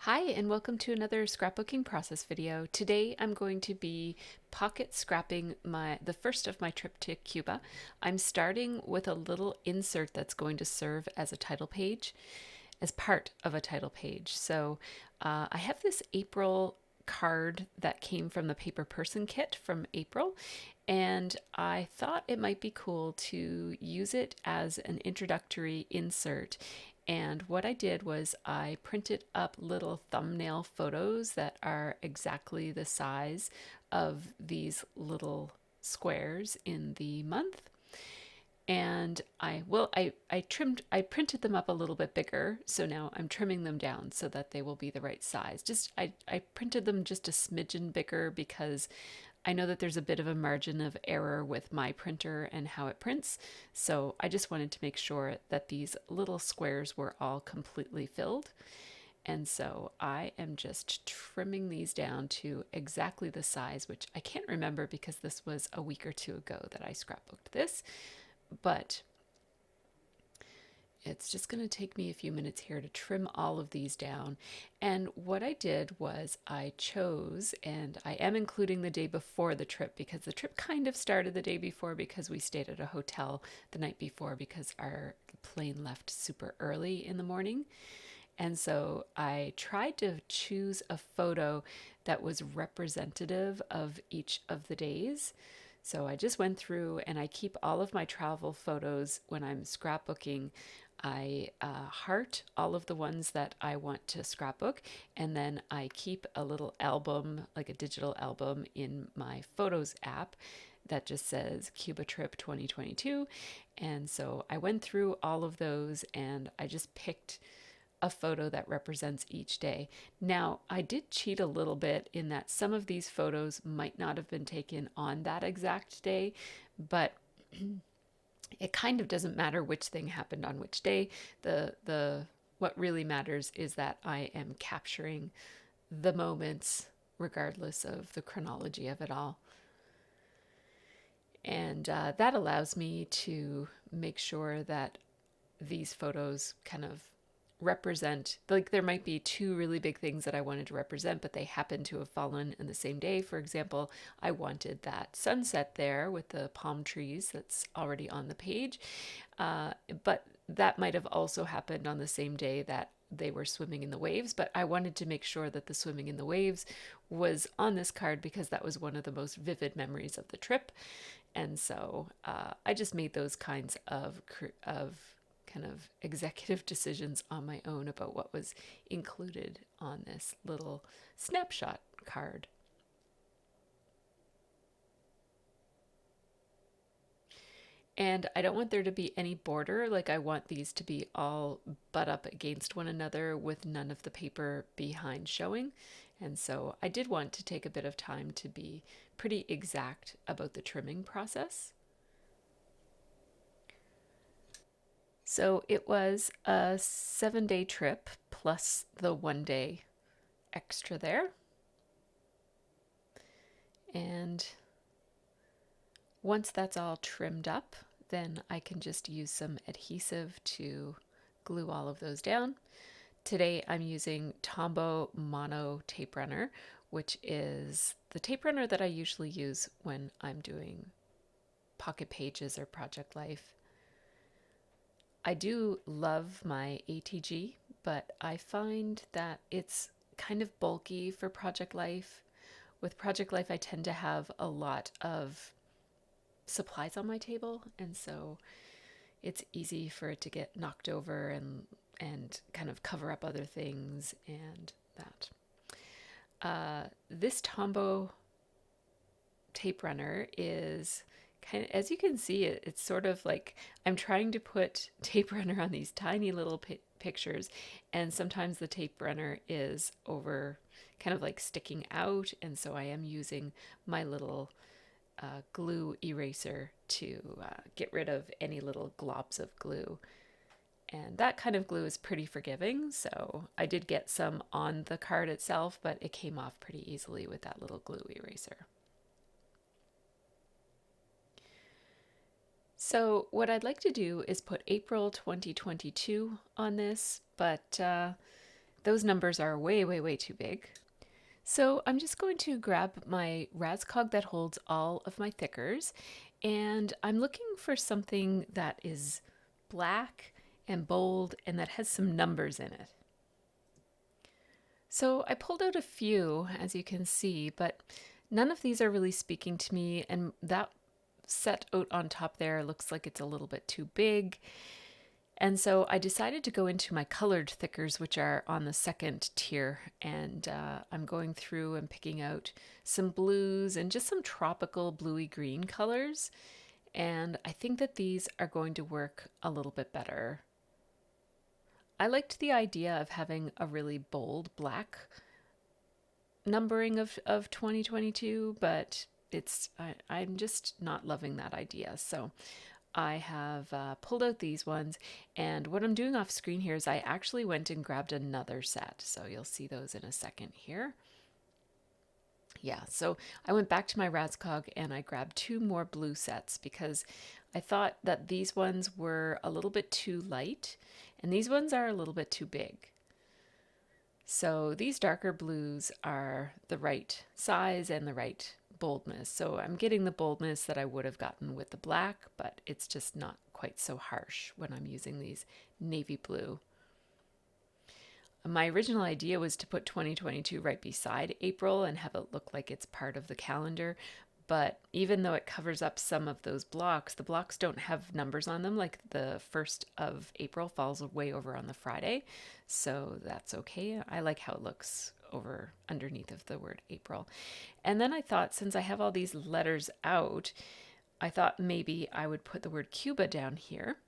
Hi, and welcome to another scrapbooking process video. Today I'm going to be pocket scrapping the first of my trip to Cuba. I'm starting with a little insert that's going to serve as a title page, as part of a title page. So I have this April card that came from the Paper Person kit from April, and I thought it might be cool to use it as an introductory insert. And what I did was I printed up little thumbnail photos that are exactly the size of these little squares in the month. And I printed them up a little bit bigger, so now I'm trimming them down so that they will be the right size. I printed them just a smidgen bigger because I know that there's a bit of a margin of error with my printer and how it prints, so I just wanted to make sure that these little squares were all completely filled. And so I am just trimming these down to exactly the size, which I can't remember because this was a week or two ago that I scrapbooked this, but it's just going to take me a few minutes here to trim all of these down. And what I did was I chose, and I am including the day before the trip because the trip kind of started the day before because we stayed at a hotel the night before because our plane left super early in the morning. And so I tried to choose a photo that was representative of each of the days. So I just went through and I keep all of my travel photos when I'm scrapbooking. I heart all of the ones that I want to scrapbook, and then I keep a little album, like a digital album, in my Photos app that just says Cuba Trip 2022. And so I went through all of those and I just picked a photo that represents each day. Now, I did cheat a little bit in that some of these photos might not have been taken on that exact day, but it kind of doesn't matter which thing happened on which day. The what really matters is that I am capturing the moments regardless of the chronology of it all. And that allows me to make sure that these photos kind of represent, like, there might be two really big things that I wanted to represent, but they happen to have fallen in the same day. For example, I wanted that sunset there with the palm trees that's already on the page, but that might have also happened on the same day that they were swimming in the waves, but I wanted to make sure that the swimming in the waves was on this card because that was one of the most vivid memories of the trip. And so I just made those kinds of kind of executive decisions on my own about what was included on this little snapshot card. And I don't want there to be any border, like I want these to be all butt up against one another with none of the paper behind showing. And so I did want to take a bit of time to be pretty exact about the trimming process. So it was a 7-day trip plus the 1 day extra there. And once that's all trimmed up, then I can just use some adhesive to glue all of those down. Today I'm using Tombow Mono Tape Runner, which is the tape runner that I usually use when I'm doing pocket pages or project life. I do love my ATG, but I find that it's kind of bulky for project life. With project life, I tend to have a lot of supplies on my table, and so it's easy for it to get knocked over and kind of cover up other things and that. This Tombow tape runner is kind of, as you can see, it's sort of like I'm trying to put tape runner on these tiny little pictures, and sometimes the tape runner is over, kind of like sticking out, and so I am using my little glue eraser to get rid of any little globs of glue. And that kind of glue is pretty forgiving, so I did get some on the card itself, but it came off pretty easily with that little glue eraser. So what I'd like to do is put April 2022 on this, but Those numbers are way, way, way too big. So I'm just going to grab my Razcog that holds all of my thickers, and I'm looking for something that is black and bold and that has some numbers in it. So I pulled out a few, as you can see, but none of these are really speaking to me, and that set out on top there looks like it's a little bit too big. And so I decided to go into my colored thickers, which are on the second tier, and I'm going through and picking out some blues and just some tropical bluey green colors. And I think that these are going to work a little bit better. I liked the idea of having a really bold black numbering of 2022, but I'm just not loving that idea. So I have pulled out these ones, and what I'm doing off screen here is I actually went and grabbed another set. So you'll see those in a second here. Yeah, so I went back to my Razcog and I grabbed two more blue sets because I thought that these ones were a little bit too light and these ones are a little bit too big. So these darker blues are the right size and the right boldness. So I'm getting the boldness that I would have gotten with the black, but it's just not quite so harsh when I'm using these navy blue. My original idea was to put 2022 right beside April and have it look like it's part of the calendar. But even though it covers up some of those blocks, the blocks don't have numbers on them. Like the 1st of April falls way over on the Friday. So that's okay. I like how it looks over underneath of the word April. And then I thought, since I have all these letters out, I thought maybe I would put the word Cuba down here.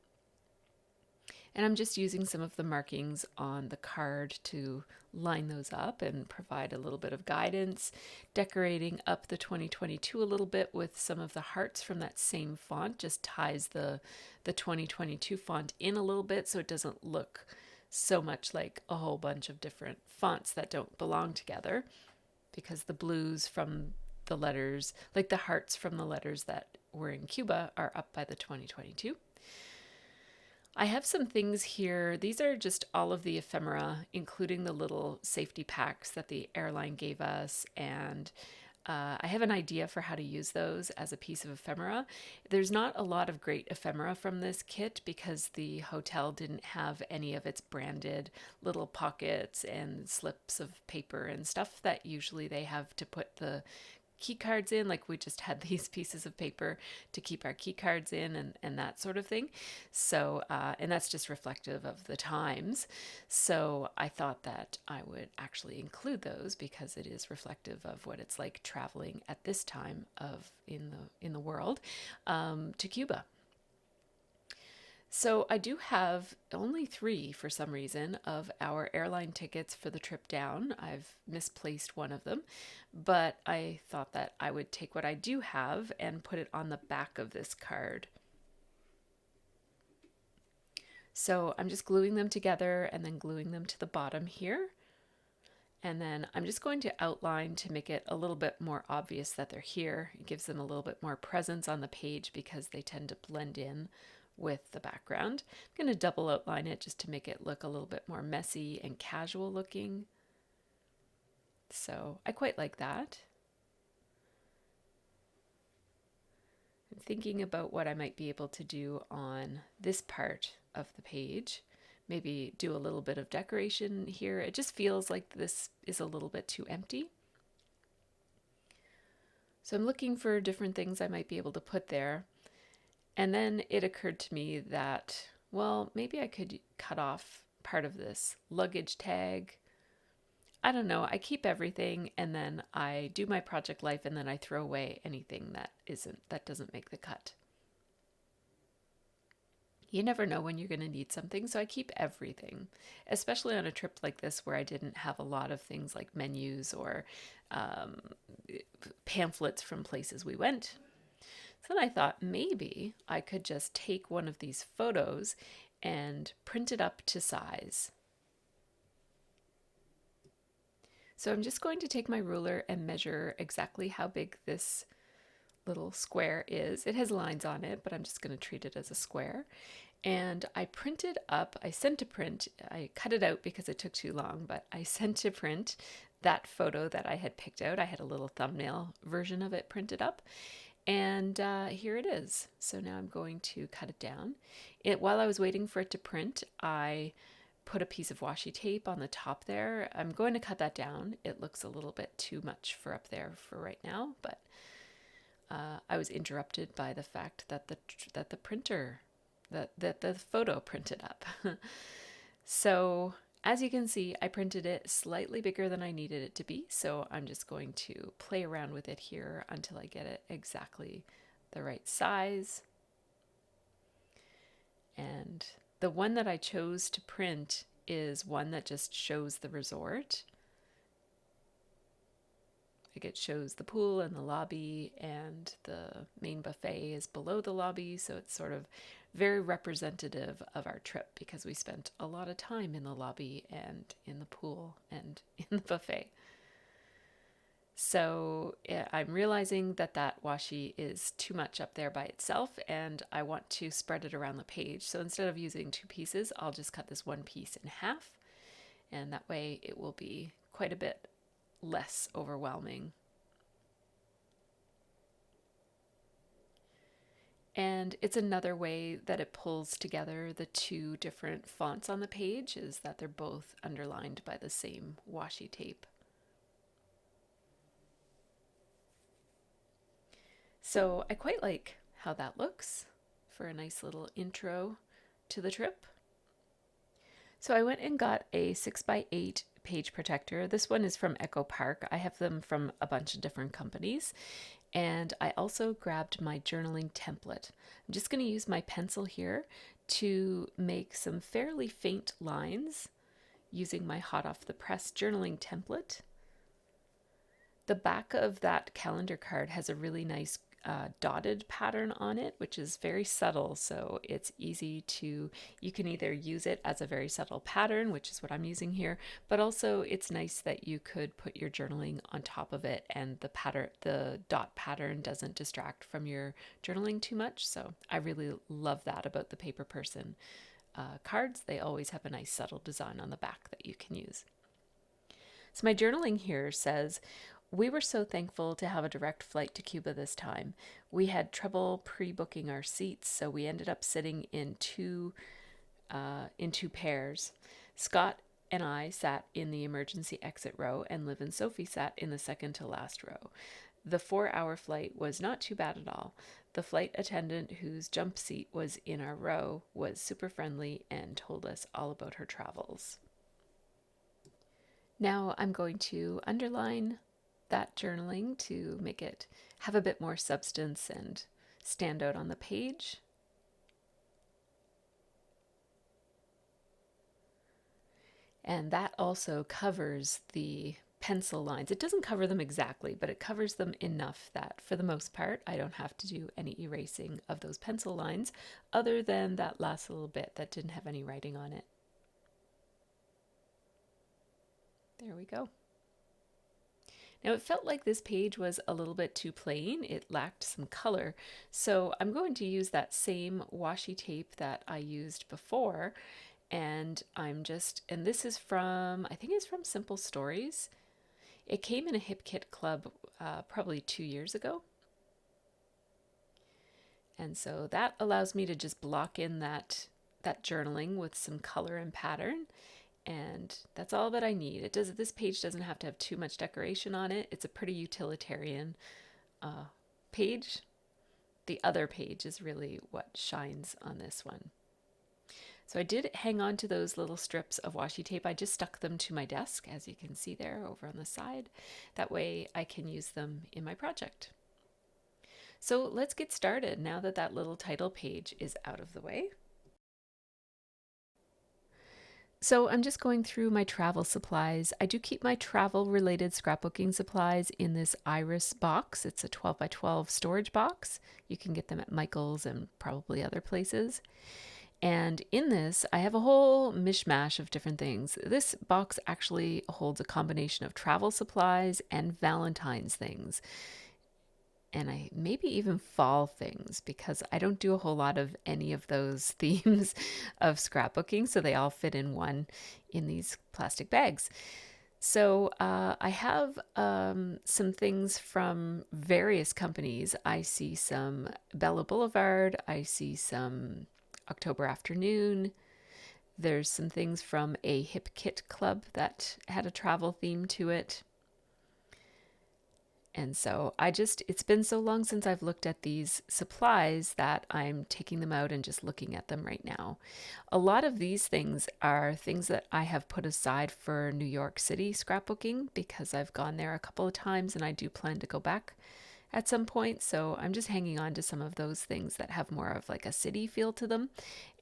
And I'm just using some of the markings on the card to line those up and provide a little bit of guidance, decorating up the 2022 a little bit with some of the hearts from that same font, just ties the 2022 font in a little bit so it doesn't look so much like a whole bunch of different fonts that don't belong together, because the blues from the letters, like the hearts from the letters that were in Cuba, are up by the 2022. I have some things here. These are just all of the ephemera, including the little safety packs that the airline gave us. And I have an idea for how to use those as a piece of ephemera. There's not a lot of great ephemera from this kit because the hotel didn't have any of its branded little pockets and slips of paper and stuff that usually they have to put the key cards in. Like we just had these pieces of paper to keep our key cards in and that sort of thing. So, and that's just reflective of the times. So I thought that I would actually include those because it is reflective of what it's like traveling at this time of in the world to Cuba. So I do have only 3 for some reason of our airline tickets for the trip down. I've misplaced one of them, but I thought that I would take what I do have and put it on the back of this card. So I'm just gluing them together and then gluing them to the bottom here. And then I'm just going to outline to make it a little bit more obvious that they're here. It gives them a little bit more presence on the page because they tend to blend in with the background. I'm going to double outline it just to make it look a little bit more messy and casual looking. So I quite like that. I'm thinking about what I might be able to do on this part of the page. Maybe do a little bit of decoration here. It just feels like this is a little bit too empty. So I'm looking for different things I might be able to put there. And then it occurred to me that, well, maybe I could cut off part of this luggage tag. I don't know. I keep everything and then I do my project life and then I throw away anything that doesn't make the cut. You never know when you're going to need something, so I keep everything, especially on a trip like this where I didn't have a lot of things like menus or pamphlets from places we went. So then I thought maybe I could just take one of these photos and print it up to size. So I'm just going to take my ruler and measure exactly how big this little square is. It has lines on it, but I'm just going to treat it as a square. And I printed up, I sent to print, I cut it out because it took too long, but I sent to print that photo that I had picked out. I had a little thumbnail version of it printed up. And here it is. So now I'm going to cut it down. While I was waiting for it to print, I put a piece of washi tape on the top there. I'm going to cut that down. It looks a little bit too much for up there for right now, but I was interrupted by the fact that the printer, that the photo printed up. So as you can see, I printed it slightly bigger than I needed it to be, so I'm just going to play around with it here until I get it exactly the right size. And the one that I chose to print is one that just shows the resort. Like it shows the pool and the lobby, and the main buffet is below the lobby, so it's sort of very representative of our trip because we spent a lot of time in the lobby and in the pool and in the buffet. So I'm realizing that that washi is too much up there by itself, and I want to spread it around the page. So instead of using two pieces, I'll just cut this one piece in half, and that way it will be quite a bit less overwhelming. And it's another way that it pulls together the two different fonts on the page, is that they're both underlined by the same washi tape. So I quite like how that looks for a nice little intro to the trip. So I went and got a 6x8 page protector. This one is from Echo Park. I have them from a bunch of different companies. And I also grabbed my journaling template. I'm just going to use my pencil here to make some fairly faint lines using my hot off the press journaling template. The back of that calendar card has a really nice dotted pattern on it, which is very subtle, so it's easy to, you can either use it as a very subtle pattern, which is what I'm using here, but also it's nice that you could put your journaling on top of it and the pattern, the dot pattern doesn't distract from your journaling too much. So I really love that about the Paper Person cards. They always have a nice subtle design on the back that you can use. So my journaling here says, "We were so thankful to have a direct flight to Cuba this time. We had trouble pre-booking our seats, so we ended up sitting in two pairs. Scott and I sat in the emergency exit row, and Liv and Sophie sat in the second to last row. The 4-hour flight was not too bad at all. The flight attendant, whose jump seat was in our row, was super friendly and told us all about her travels." Now I'm going to underline that journaling to make it have a bit more substance and stand out on the page. And that also covers the pencil lines. It doesn't cover them exactly, but it covers them enough that for the most part, I don't have to do any erasing of those pencil lines other than that last little bit that didn't have any writing on it. There we go. Now it felt like this page was a little bit too plain. It lacked some color. So I'm going to use that same washi tape that I used before. And and this is from, I think it's from Simple Stories. It came in a Hip Kit Club probably 2 years ago. And so that allows me to just block in that journaling with some color and pattern. And that's all that I need. This page doesn't have to have too much decoration on it. It's a pretty utilitarian page. The other page is really what shines on this one. So I did hang on to those little strips of washi tape. I just stuck them to my desk, as you can see there over on the side. That way I can use them in my project. So let's get started now that that little title page is out of the way. So I'm just going through my travel supplies. I do keep my travel related scrapbooking supplies in this Iris box. It's a 12 by 12 storage box. You can get them at Michael's and probably other places. And in this, I have a whole mishmash of different things. This box actually holds a combination of travel supplies and Valentine's things. and I maybe even fall things because I don't do a whole lot of any of those themes of scrapbooking. So they all fit in one in these plastic bags. So I have some things from various companies. I see some Bella Boulevard. I see some October Afternoon. There's some things from a Hip Kit Club that had a travel theme to it. And so it's been so long since I've looked at these supplies that I'm taking them out and just looking at them right now. A lot of these things are things that I have put aside for New York City scrapbooking because I've gone there a couple of times and I do plan to go back at some point. So I'm just hanging on to some of those things that have more of like a city feel to them.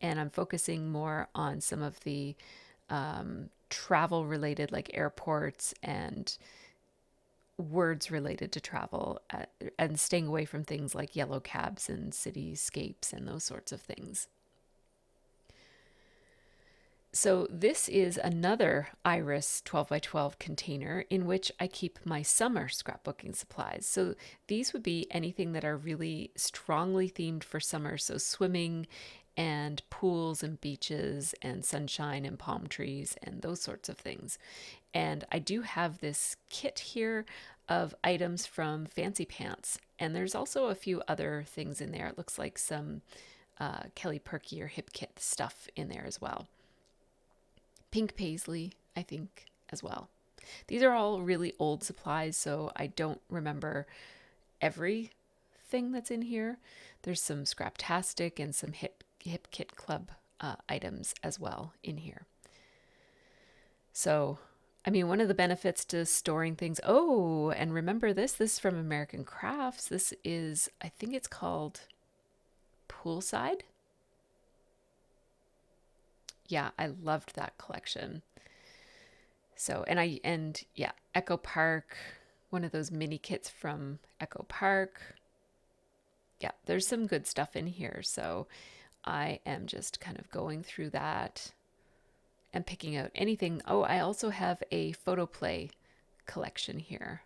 And I'm focusing more on some of the travel related, like airports and words related to travel, and staying away from things like yellow cabs and cityscapes and those sorts of things. So this is another Iris 12 by 12 container in which I keep my summer scrapbooking supplies. So these would be anything that are really strongly themed for summer. So swimming and pools and beaches and sunshine and palm trees and those sorts of things. And I do have this kit here of items from Fancy Pants. And there's also a few other things in there. It looks like some Kelly Perky or Hip Kit stuff in there as well. Pink paisley, I think, as well. These are all really old supplies, so I don't remember everything that's in here. There's some Scraptastic and some Hip Kit Club items as well in here. So, I mean, one of the benefits to storing things. Oh, and remember this is from American Crafts. This is, I think it's called Poolside. Yeah, I loved that collection. So, and yeah, Echo Park, one of those mini kits from Echo Park. Yeah, there's some good stuff in here. So I am just kind of going through that and picking out anything. Oh, I also have a photoplay collection here.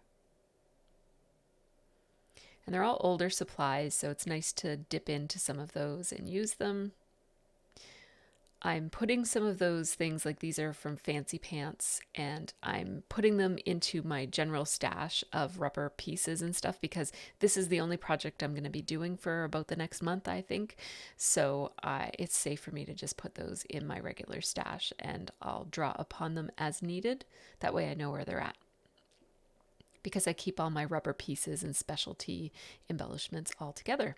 And they're all older supplies, so it's nice to dip into some of those and use them. I'm putting some of those things, like these are from Fancy Pants, and I'm putting them into my general stash of rubber pieces and stuff because this is the only project I'm going to be doing for about the next month, I think. So it's safe for me to just put those in my regular stash and I'll draw upon them as needed. That way I know where they're at, because I keep all my rubber pieces and specialty embellishments all together.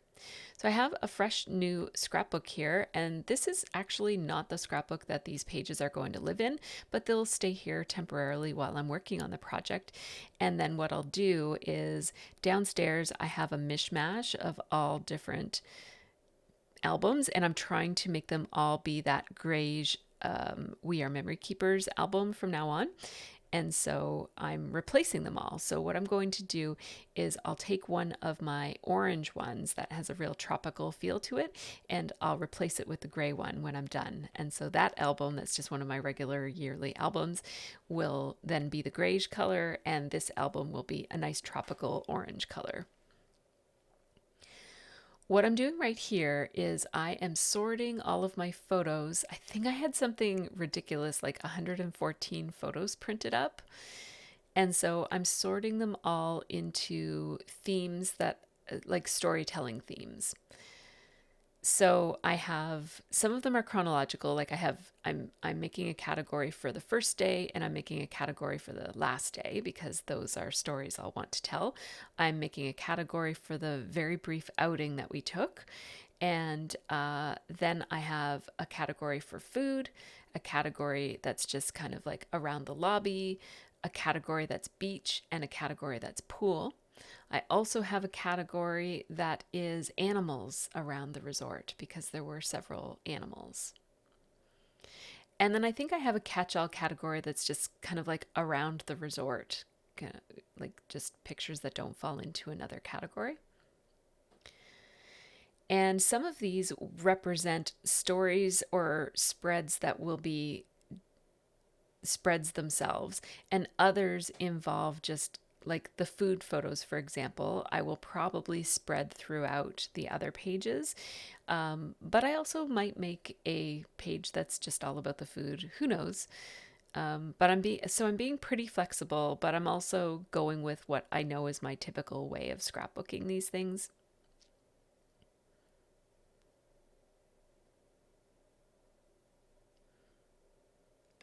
So I have a fresh new scrapbook here, and this is actually not the scrapbook that these pages are going to live in, but they'll stay here temporarily while I'm working on the project. And then what I'll do is downstairs I have a mishmash of all different albums, and I'm trying to make them all be that grayish We Are Memory Keepers album from now on. And so I'm replacing them all. So what I'm going to do is I'll take one of my orange ones that has a real tropical feel to it, and I'll replace it with the gray one when I'm done. And so that album, that's just one of my regular yearly albums, will then be the grayish color, and this album will be a nice tropical orange color. What I'm doing right here is I am sorting all of my photos. I think I had something ridiculous like 114 photos printed up. And so I'm sorting them all into themes that like storytelling themes. So I have, some of them are chronological, like I'm making a category for the first day and I'm making a category for the last day because those are stories I'll want to tell. I'm making a category for the very brief outing that we took. And then I have a category for food, a category that's just kind of like around the lobby, a category that's beach, and a category that's pool. I also have a category that is animals around the resort because there were several animals. And then I think I have a catch-all category that's just kind of like around the resort, kind of like just pictures that don't fall into another category. And some of these represent stories or spreads that will be spreads themselves, and others involve just like the food photos, for example, I will probably spread throughout the other pages. But I also might make a page that's just all about the food. Who knows? But I'm being pretty flexible, but I'm also going with what I know is my typical way of scrapbooking these things.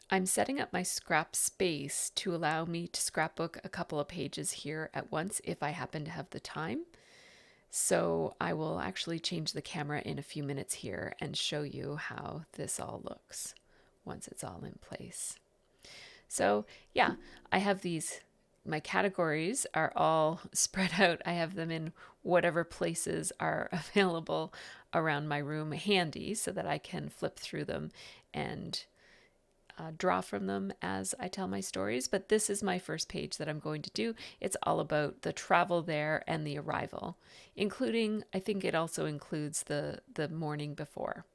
I'm setting up my scrap space to allow me to scrapbook a couple of pages here at once if I happen to have the time. So I will actually change the camera in a few minutes here and show you how this all looks once it's all in place. So yeah, I have these, my categories are all spread out. I have them in whatever places are available around my room handy so that I can flip through them and draw from them as I tell my stories. But this is my first page that I'm going to do. It's all about the travel there and the arrival, including, I think it also includes the morning before.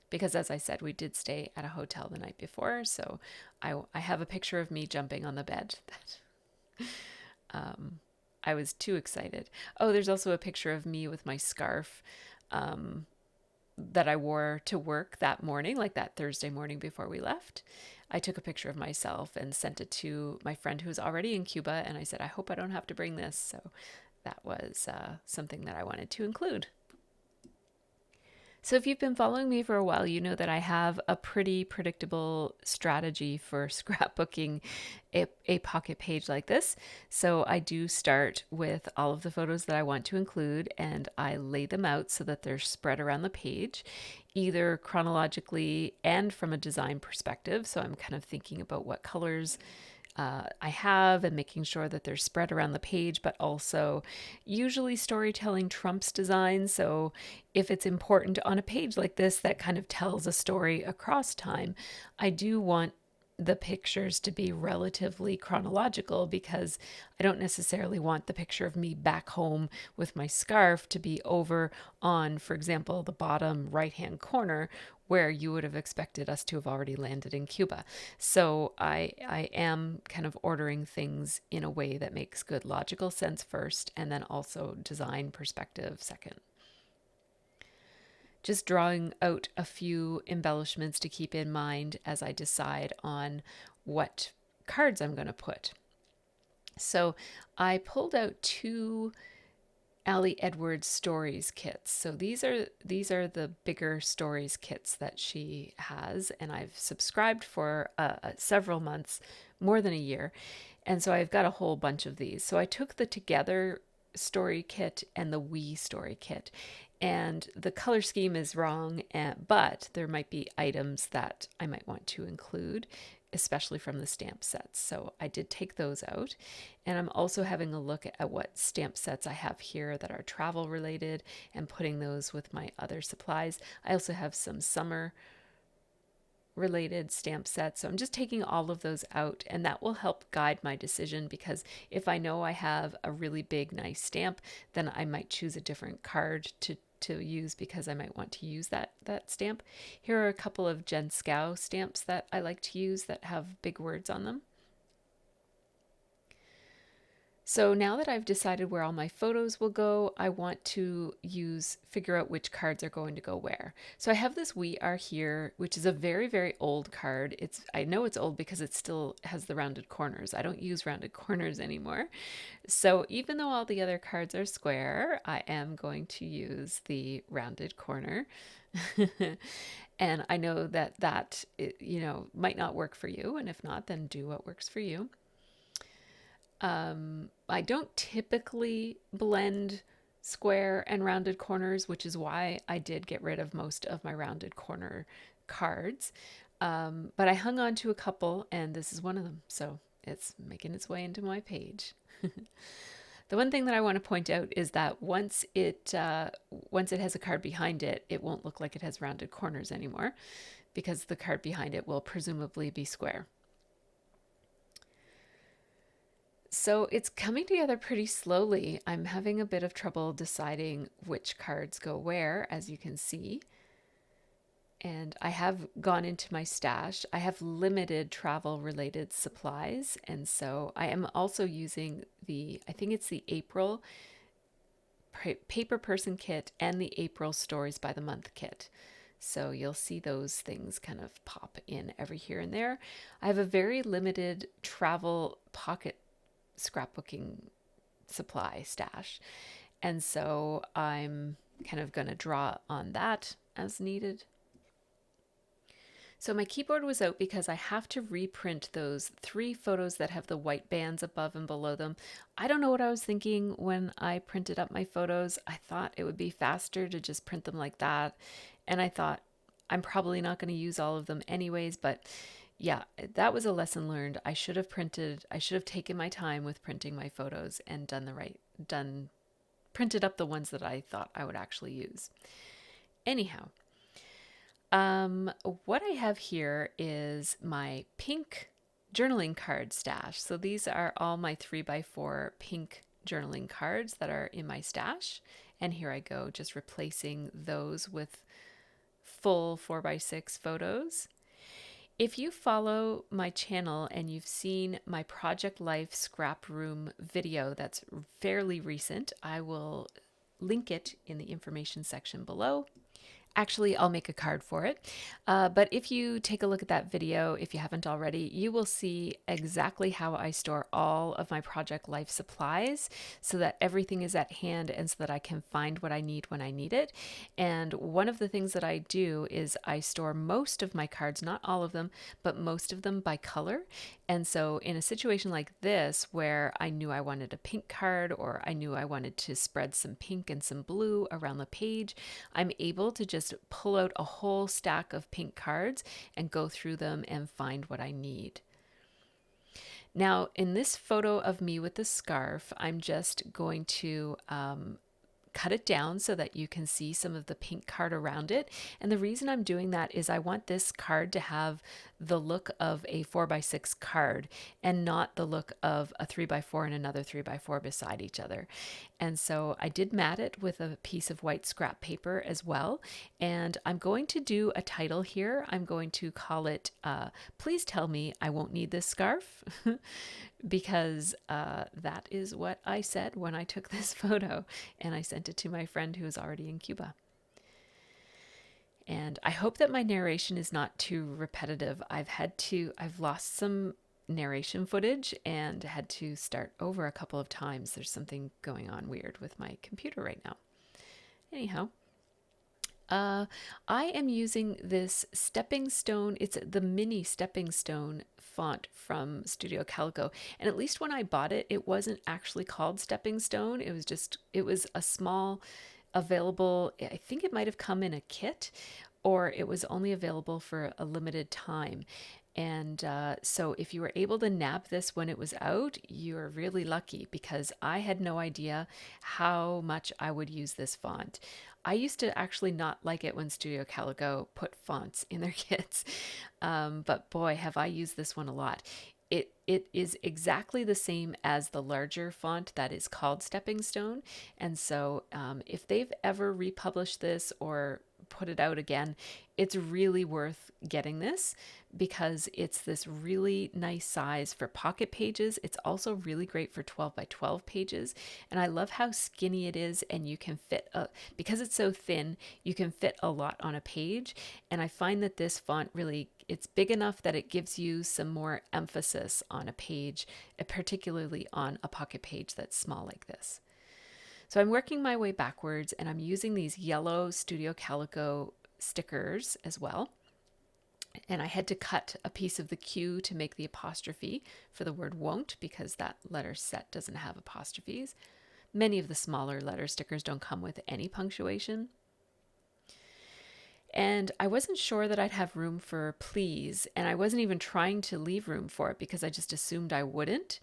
Because as I said, we did stay at a hotel the night before. So I have a picture of me jumping on the bed that I was too excited. Oh, there's also a picture of me with my scarf that I wore to work that morning, like that Thursday morning before we left. I took a picture of myself and sent it to my friend who's already in Cuba. And I said, I hope I don't have to bring this. So that was something that I wanted to include. So if you've been following me for a while, you know that I have a pretty predictable strategy for scrapbooking a pocket page like this. So I do start with all of the photos that I want to include, and I lay them out so that they're spread around the page, either chronologically and from a design perspective. So I'm kind of thinking about what colors I have and making sure that they're spread around the page, but also usually storytelling trumps design. So if it's important on a page like this that kind of tells a story across time, I do want the pictures to be relatively chronological because I don't necessarily want the picture of me back home with my scarf to be over on, for example, the bottom right-hand corner where you would have expected us to have already landed in Cuba. So I am kind of ordering things in a way that makes good logical sense first and then also design perspective second. Just drawing out a few embellishments to keep in mind as I decide on what cards I'm going to put. So I pulled out two Ali Edwards stories kits. So these are the bigger stories kits that she has, and I've subscribed for several months, more than a year, and so I've got a whole bunch of these. So I took the Together story kit and the We story kit, and the color scheme is wrong, but there might be items that I might want to include, especially from the stamp sets. So I did take those out. And I'm also having a look at what stamp sets I have here that are travel related and putting those with my other supplies. I also have some summer related stamp sets. So I'm just taking all of those out, and that will help guide my decision, because if I know I have a really big, nice stamp, then I might choose a different card to use because I might want to use that stamp. Here are a couple of Jen Scow stamps that I like to use that have big words on them. So now that I've decided where all my photos will go, I want to figure out which cards are going to go where. So I have this We Are Here, which is a very, very old card. I know it's old because it still has the rounded corners. I don't use rounded corners anymore. So even though all the other cards are square, I am going to use the rounded corner. And I know that might not work for you. And if not, then do what works for you. I don't typically blend square and rounded corners, which is why I did get rid of most of my rounded corner cards. But I hung on to a couple, and this is one of them. So it's making its way into my page. The one thing that I want to point out is that once it has a card behind it, it won't look like it has rounded corners anymore, because the card behind it will presumably be square. So it's coming together pretty slowly. I'm having a bit of trouble deciding which cards go where, as you can see. And I have gone into my stash. I have limited travel related supplies. And so I am also using I think it's the April Paper Person kit and the April Stories by the Month kit. So you'll see those things kind of pop in every here and there. I have a very limited travel pocket scrapbooking supply stash. And so I'm kind of going to draw on that as needed. So my keyboard was out because I have to reprint those 3 photos that have the white bands above and below them. I don't know what I was thinking when I printed up my photos. I thought it would be faster to just print them like that. And I thought I'm probably not going to use all of them anyways, but yeah, that was a lesson learned. I should have taken my time with printing my photos and printed up the ones that I thought I would actually use. Anyhow, what I have here is my pink journaling card stash. So these are all my 3x4 pink journaling cards that are in my stash. And here I go, just replacing those with full 4x6 photos. If you follow my channel and you've seen my Project Life Scrap Room video that's fairly recent, I will link it in the information section below. Actually, I'll make a card for it. But if you take a look at that video, if you haven't already, you will see exactly how I store all of my Project Life supplies so that everything is at hand and so that I can find what I need when I need it. And one of the things that I do is I store most of my cards, not all of them, but most of them by color. And so in a situation like this, where I knew I wanted a pink card or I knew I wanted to spread some pink and some blue around the page, I'm able to just pull out a whole stack of pink cards and go through them and find what I need. Now, in this photo of me with the scarf, I'm just going to cut it down so that you can see some of the pink card around it. And the reason I'm doing that is I want this card to have the look of a 4x6 card and not the look of a 3x4 and another 3x4 beside each other. And so I did mat it with a piece of white scrap paper as well. And I'm going to do a title here. I'm going to call it, Please Tell Me I Won't Need This Scarf. Because that is what I said when I took this photo and I sent it to my friend who is already in Cuba. And I hope that my narration is not too repetitive. I've lost some narration footage and had to start over a couple of times. There's something going on weird with my computer right now. Anyhow, I am using this Stepping Stone. It's the mini Stepping Stone font from Studio Calico. And at least when I bought it, it wasn't actually called Stepping Stone. It was a small available, I think it might have come in a kit, or it was only available for a limited time. And so if you were able to nab this when it was out, you're really lucky, because I had no idea how much I would use this font. I used to actually not like it when Studio Calico put fonts in their kits, but boy, have I used this one a lot. It is exactly the same as the larger font that is called Stepping Stone. And so if they've ever republished this or put it out again, it's really worth getting this because it's this really nice size for pocket pages. It's also really great for 12 by 12 pages. And I love how skinny it is, and you can fit, because it's so thin, you can fit a lot on a page. And I find that this font really, it's big enough that it gives you some more emphasis on a page, particularly on a pocket page that's small like this. So I'm working my way backwards, and I'm using these yellow Studio Calico stickers as well. And I had to cut a piece of the Q to make the apostrophe for the word won't, because that letter set doesn't have apostrophes. Many of the smaller letter stickers don't come with any punctuation. And I wasn't sure that I'd have room for please, and I wasn't even trying to leave room for it because I just assumed I wouldn't.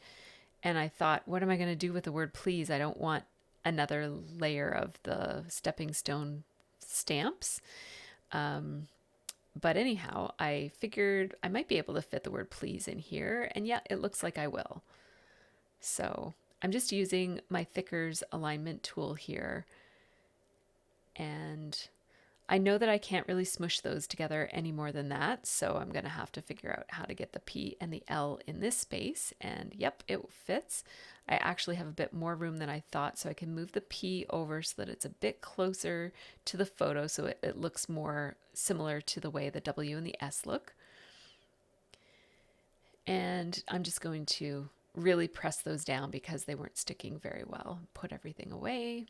And I thought, what am I going to do with the word please? I don't want another layer of the Stepping Stone stamps. But anyhow, I figured I might be able to fit the word please in here, and yeah, it looks like I will. So I'm just using my Thickers alignment tool here, and I know that I can't really smush those together any more than that, so I'm going to have to figure out how to get the P and the L in this space, and yep, it fits. I actually have a bit more room than I thought, so I can move the P over so that it's a bit closer to the photo so it looks more similar to the way the W and the S look. And I'm just going to really press those down because they weren't sticking very well. Put everything away.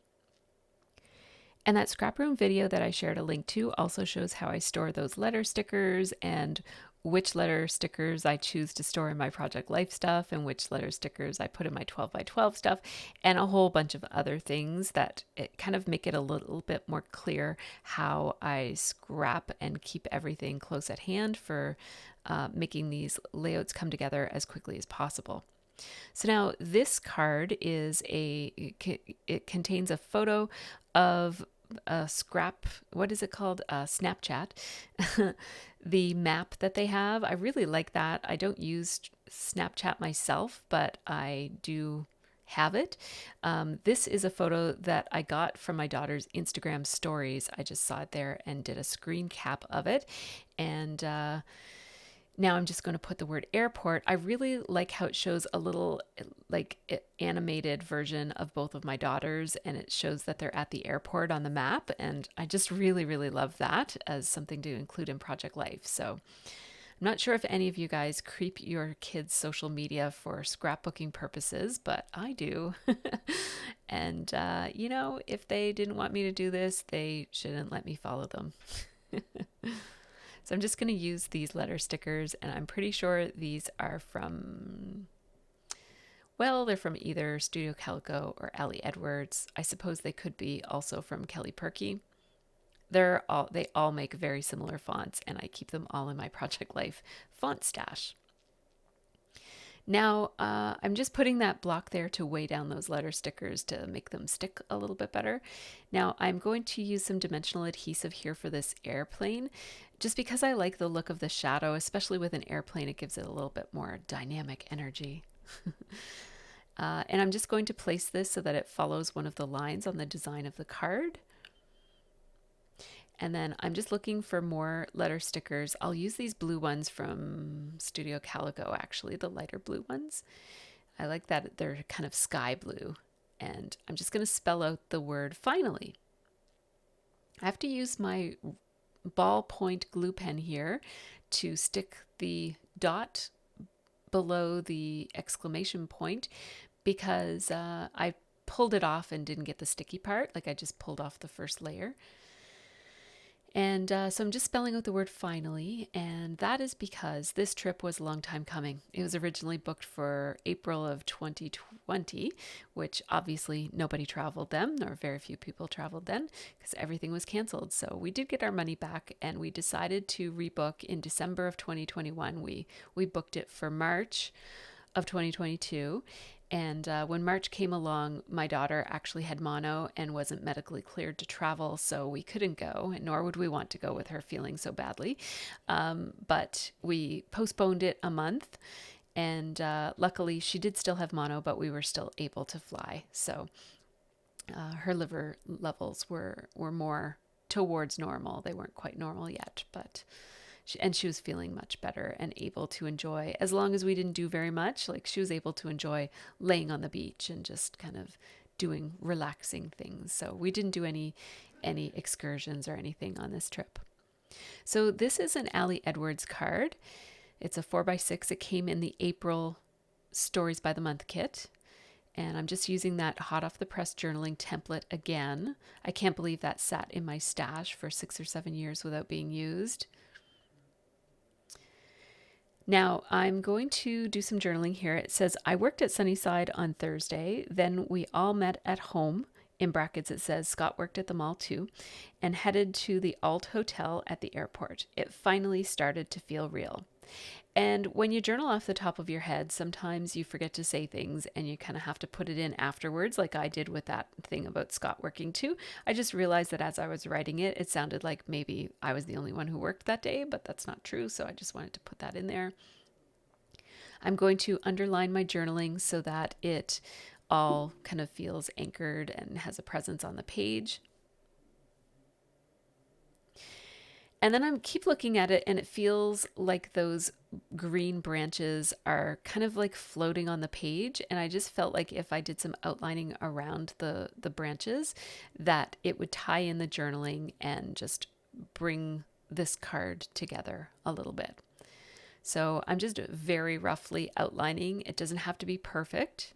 And that scraproom video that I shared a link to also shows how I store those letter stickers and which letter stickers I choose to store in my Project Life stuff and which letter stickers I put in my 12 by 12 stuff and a whole bunch of other things that it kind of make it a little bit more clear how I scrap and keep everything close at hand for making these layouts come together as quickly as possible. So now this card is it contains a photo of a scrap, what is it called? Snapchat. The map that they have. I really like that. I don't use Snapchat myself, but I do have it. This is a photo that I got from my daughter's Instagram stories. I just saw it there and did a screen cap of it. And now I'm just going to put the word airport. I really like how it shows a little like animated version of both of my daughters, and it shows that they're at the airport on the map. And I just really, really love that as something to include in Project Life. So I'm not sure if any of you guys creep your kids' social media for scrapbooking purposes, but I do. And, you know, if they didn't want me to do this, they shouldn't let me follow them. So I'm just going to use these letter stickers, and I'm pretty sure these are from, well, they're from either Studio Calico or Ali Edwards. I suppose they could be also from Kelly Perky. They all make very similar fonts, and I keep them all in my Project Life font stash. Now, I'm just putting that block there to weigh down those letter stickers to make them stick a little bit better. Now, I'm going to use some dimensional adhesive here for this airplane, just because I like the look of the shadow, especially with an airplane, it gives it a little bit more dynamic energy. And I'm just going to place this so that it follows one of the lines on the design of the card. And then I'm just looking for more letter stickers. I'll use these blue ones from Studio Calico, actually, the lighter blue ones. I like that they're kind of sky blue. And I'm just going to spell out the word finally. I have to use my ballpoint glue pen here to stick the dot below the exclamation point because I pulled it off and didn't get the sticky part. Like I just pulled off the first layer. And so I'm just spelling out the word finally, and that is because this trip was a long time coming. It was originally booked for April of 2020, which obviously nobody traveled then, or very few people traveled then, because everything was canceled. So we did get our money back, and we decided to rebook in December of 2021. We booked it for March of 2022. And when March came along, my daughter actually had mono and wasn't medically cleared to travel, so we couldn't go, nor would we want to go with her feeling so badly. But we postponed it a month, and luckily she did still have mono, but we were still able to fly. So her liver levels were more towards normal. They weren't quite normal yet, but she was feeling much better and able to enjoy, as long as we didn't do very much, like she was able to enjoy laying on the beach and just kind of doing relaxing things. So we didn't do any excursions or anything on this trip. So this is an Ali Edwards card. It's a 4x6. It came in the April Stories by the Month kit. And I'm just using that hot off the press journaling template again. I can't believe that sat in my stash for 6 or 7 years without being used. Now, I'm going to do some journaling here. It says, I worked at Sunnyside on Thursday. Then we all met at home. In brackets, it says, Scott worked at the mall too, and headed to the Alt Hotel at the airport. It finally started to feel real. And when you journal off the top of your head, sometimes you forget to say things and you kind of have to put it in afterwards, like I did with that thing about Scott working too. I just realized that as I was writing it, it sounded like maybe I was the only one who worked that day, but that's not true. So I just wanted to put that in there. I'm going to underline my journaling so that it all kind of feels anchored and has a presence on the page. And then I keep looking at it and it feels like those green branches are kind of like floating on the page. And I just felt like if I did some outlining around the branches, that it would tie in the journaling and just bring this card together a little bit. So I'm just very roughly outlining. It doesn't have to be perfect.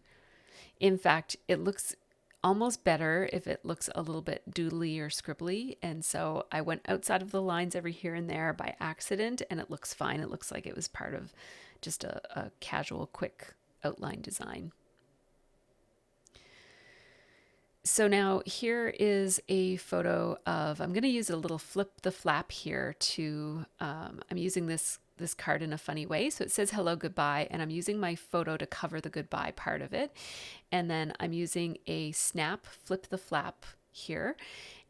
In fact, it looks almost better if it looks a little bit doodly or scribbly. And so I went outside of the lines every here and there by accident, and it looks fine. It looks like it was part of just a casual, quick outline design. So now here is a photo of, I'm going to use a little flip the flap here to, I'm using this card in a funny way. So it says hello, goodbye, and I'm using my photo to cover the goodbye part of it. And then I'm using a snap, flip the flap here.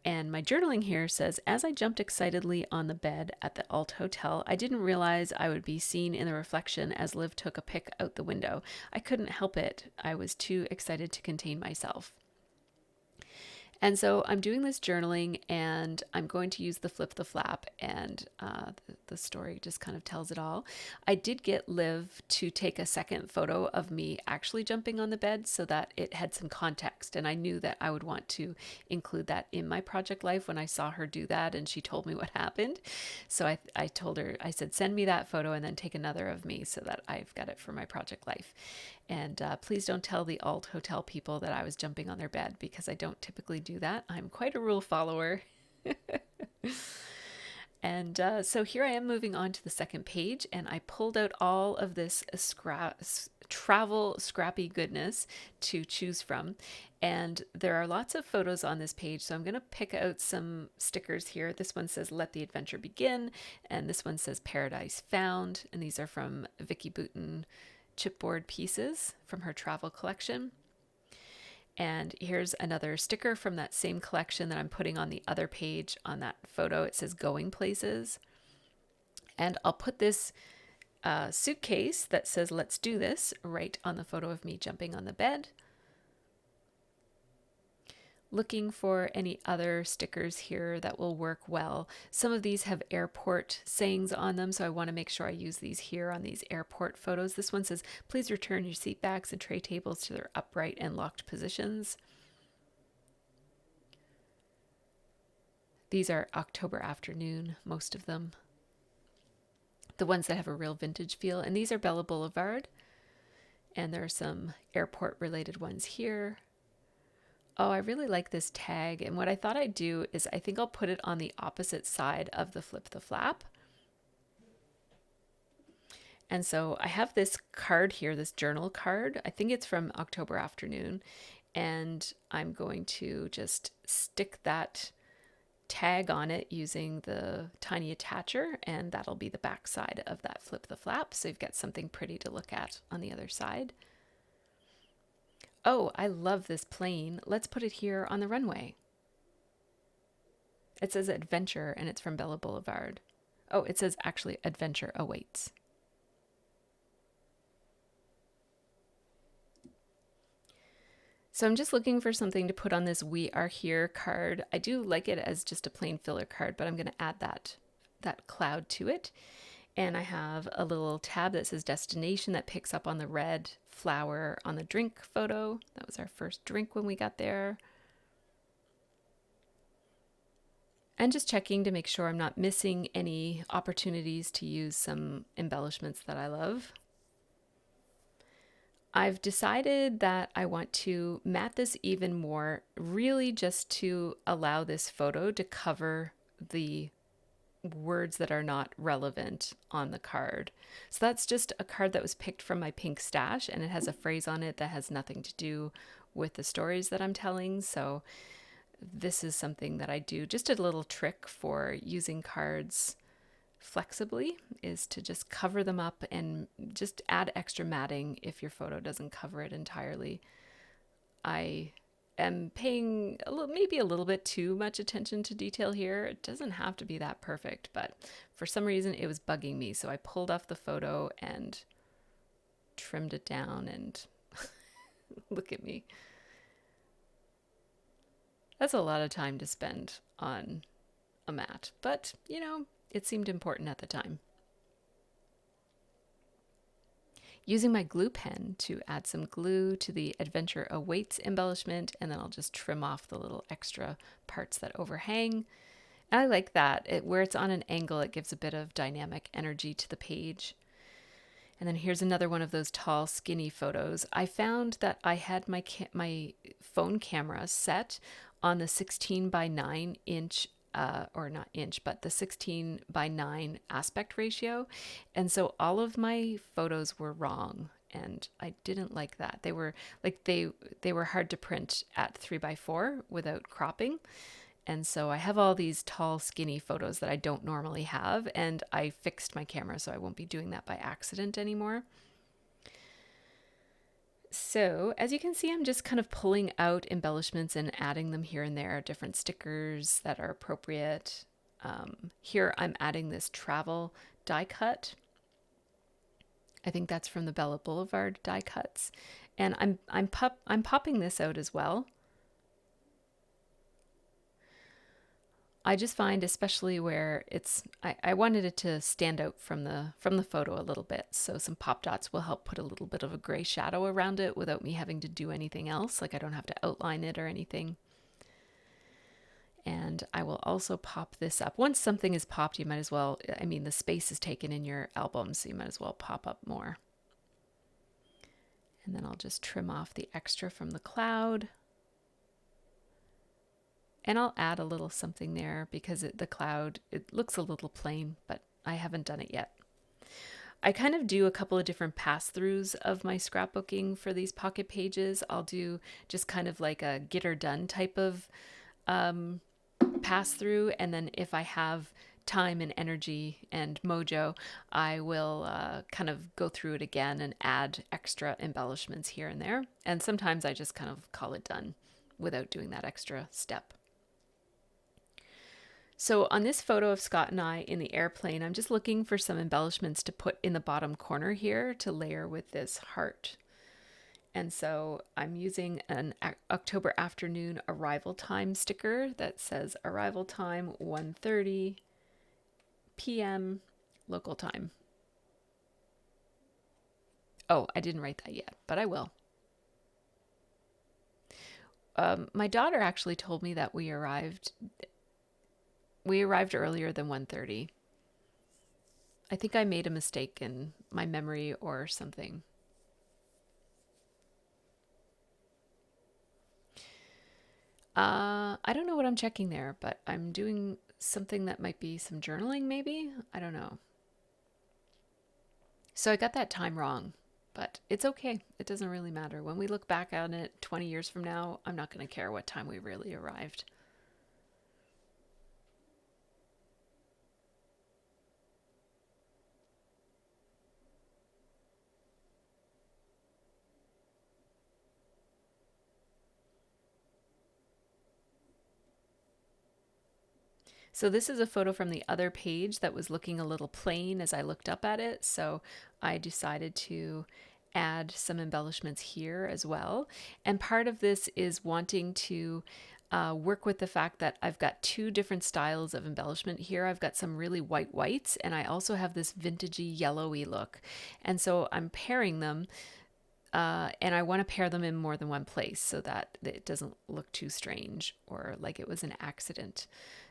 And my journaling here says, as I jumped excitedly on the bed at the Alt Hotel, I didn't realize I would be seen in the reflection as Liv took a pic out the window. I couldn't help it. I was too excited to contain myself. And so I'm doing this journaling and I'm going to use the flip the flap, and the story just kind of tells it all. I did get Liv to take a second photo of me actually jumping on the bed so that it had some context, and I knew that I would want to include that in my project life when I saw her do that and she told me what happened. So I told her, I said, send me that photo and then take another of me so that I've got it for my project life. And please don't tell the Alt Hotel people that I was jumping on their bed, because I don't typically do that. I'm quite a rule follower. And so here I am moving on to the second page, and I pulled out all of this travel scrappy goodness to choose from. And there are lots of photos on this page, so I'm going to pick out some stickers here. This one says let the adventure begin, and this one says paradise found, and these are from Vicky Bouton chipboard pieces from her travel collection. And here's another sticker from that same collection that I'm putting on the other page on that photo. It says going places. And I'll put this suitcase that says let's do this right on the photo of me jumping on the bed. Looking for any other stickers here that will work well. Some of these have airport sayings on them, so I want to make sure I use these here on these airport photos. This one says, please return your seat backs and tray tables to their upright and locked positions. These are October afternoon, most of them. The ones that have a real vintage feel, and these are Bella Boulevard. And there are some airport related ones here. Oh, I really like this tag. And what I thought I'd do is I think I'll put it on the opposite side of the flip the flap. And so I have this card here, this journal card. I think it's from October afternoon. And I'm going to just stick that tag on it using the tiny attacher, and that'll be the back side of that flip the flap. So you've got something pretty to look at on the other side. Oh, I love this plane. Let's put it here on the runway. It says adventure, and it's from Bella Boulevard. Oh, it says actually adventure awaits. So I'm just looking for something to put on this We Are Here card. I do like it as just a plain filler card, but I'm going to add that cloud to it. And I have a little tab that says destination that picks up on the red flower on the drink photo. That was our first drink when we got there. And just checking to make sure I'm not missing any opportunities to use some embellishments that I love. I've decided that I want to mat this even more, really just to allow this photo to cover the words that are not relevant on the card. So that's just a card that was picked from my pink stash, and it has a phrase on it that has nothing to do with the stories that I'm telling. So this is something that I do, just a little trick for using cards flexibly, is to just cover them up and just add extra matting if your photo doesn't cover it entirely. I am paying maybe a little bit too much attention to detail here. It doesn't have to be that perfect, but for some reason it was bugging me. So I pulled off the photo and trimmed it down, and look at me. That's a lot of time to spend on a mat, but you know, It seemed important at the time. Using my glue pen to add some glue to the Adventure Awaits embellishment, and then I'll just trim off the little extra parts that overhang. And I like that. Where it's on an angle, it gives a bit of dynamic energy to the page. And then here's another one of those tall, skinny photos. I found that I had my phone camera set on the 16 by 9 inch, or not inch, but the 16 by 9 aspect ratio. And so all of my photos were wrong. And I didn't like that. They were like they were hard to print at 3 by 4 without cropping. And so I have all these tall, skinny photos that I don't normally have, and I fixed my camera so I won't be doing that by accident anymore. So as you can see, I'm just kind of pulling out embellishments and adding them here and there, different stickers that are appropriate. Here I'm adding this travel die cut. I think that's from the Bella Boulevard die cuts. And I'm popping this out as well. I just find, especially where I wanted it to stand out from the photo a little bit. So some pop dots will help put a little bit of a gray shadow around it without me having to do anything else. Like I don't have to outline it or anything. And I will also pop this up. Once something is popped, you might as well, I mean, the space is taken in your album, so you might as well pop up more. And then I'll just trim off the extra from the cloud. And I'll add a little something there because the cloud, it looks a little plain, but I haven't done it yet. I kind of do a couple of different pass-throughs of my scrapbooking for these pocket pages. I'll do just kind of like a get her done type of pass-through. And then if I have time and energy and mojo, I will kind of go through it again and add extra embellishments here and there. And sometimes I just kind of call it done without doing that extra step. So on this photo of Scott and I in the airplane, I'm just looking for some embellishments to put in the bottom corner here to layer with this heart. And so I'm using an October afternoon arrival time sticker that says arrival time 1:30 p.m. local time. Oh, I didn't write that yet, but I will. My daughter actually told me that we arrived earlier than 1:30. I think I made a mistake in my memory or something. I don't know what I'm checking there, but I'm doing something that might be some journaling maybe? I don't know. So I got that time wrong, but it's okay. It doesn't really matter. When we look back on it 20 years from now, I'm not going to care what time we really arrived. So this is a photo from the other page that was looking a little plain as I looked up at it. So I decided to add some embellishments here as well. And part of this is wanting to work with the fact that I've got two different styles of embellishment here. I've got some really white whites, and I also have this vintagey yellowy look. And so I'm pairing them. And I want to pair them in more than one place so that it doesn't look too strange or like it was an accident.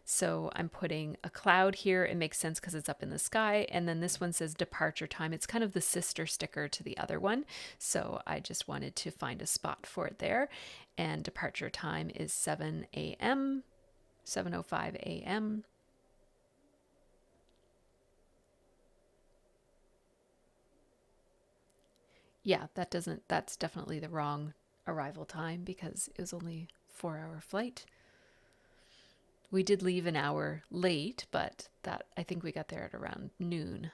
So I'm putting a cloud here. It makes sense because it's up in the sky. And then this one says departure time. It's kind of the sister sticker to the other one. So I just wanted to find a spot for it there. And departure time is 7 a.m., 7:05 a.m. Yeah, that's definitely the wrong arrival time because it was only a 4-hour flight. We did leave an hour late, but I think we got there at around noon.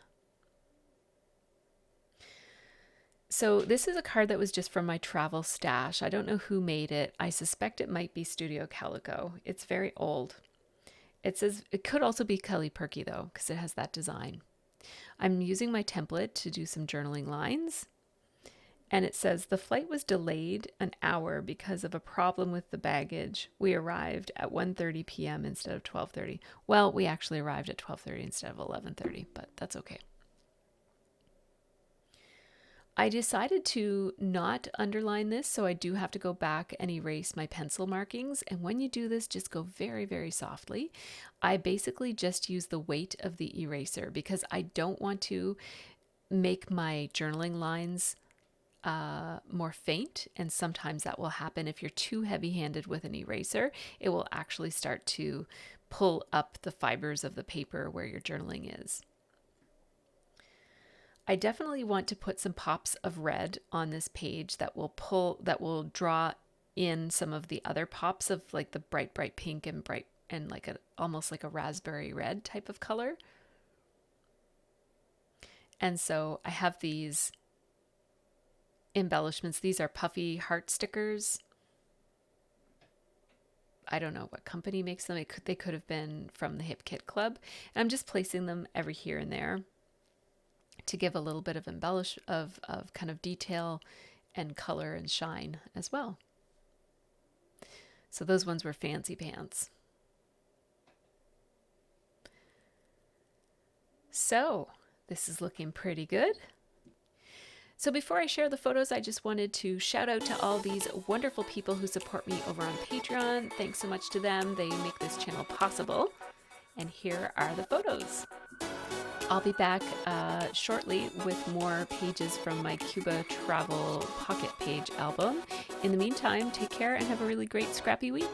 So this is a card that was just from my travel stash. I don't know who made it. I suspect it might be Studio Calico. It's very old. It says it could also be Kelly Perky though, because it has that design. I'm using my template to do some journaling lines. And it says the flight was delayed an hour because of a problem with the baggage. We arrived at 1:30 p.m. instead of 12:30. Well, we actually arrived at 12:30 instead of 11:30, but that's okay. I decided to not underline this, so I do have to go back and erase my pencil markings. And when you do this, just go very, very softly. I basically just use the weight of the eraser because I don't want to make my journaling lines more faint, and sometimes that will happen if you're too heavy-handed with an eraser. It will actually start to pull up the fibers of the paper where your journaling is. I definitely want to put some pops of red on this page that will draw in some of the other pops of like the bright pink and bright and like almost like a raspberry red type of color. And so I have these embellishments. These are puffy heart stickers. I don't know what company makes them. They could have been from the Hip Kit Club. And I'm just placing them every here and there to give a little bit of of kind of detail and color and shine as well. So those ones were fancy pants. So this is looking pretty good. So before I share the photos, I just wanted to shout out to all these wonderful people who support me over on Patreon. Thanks so much to them. They make this channel possible. And here are the photos. I'll be back shortly with more pages from my Cuba travel pocket page album. In the meantime, take care and have a really great scrappy week.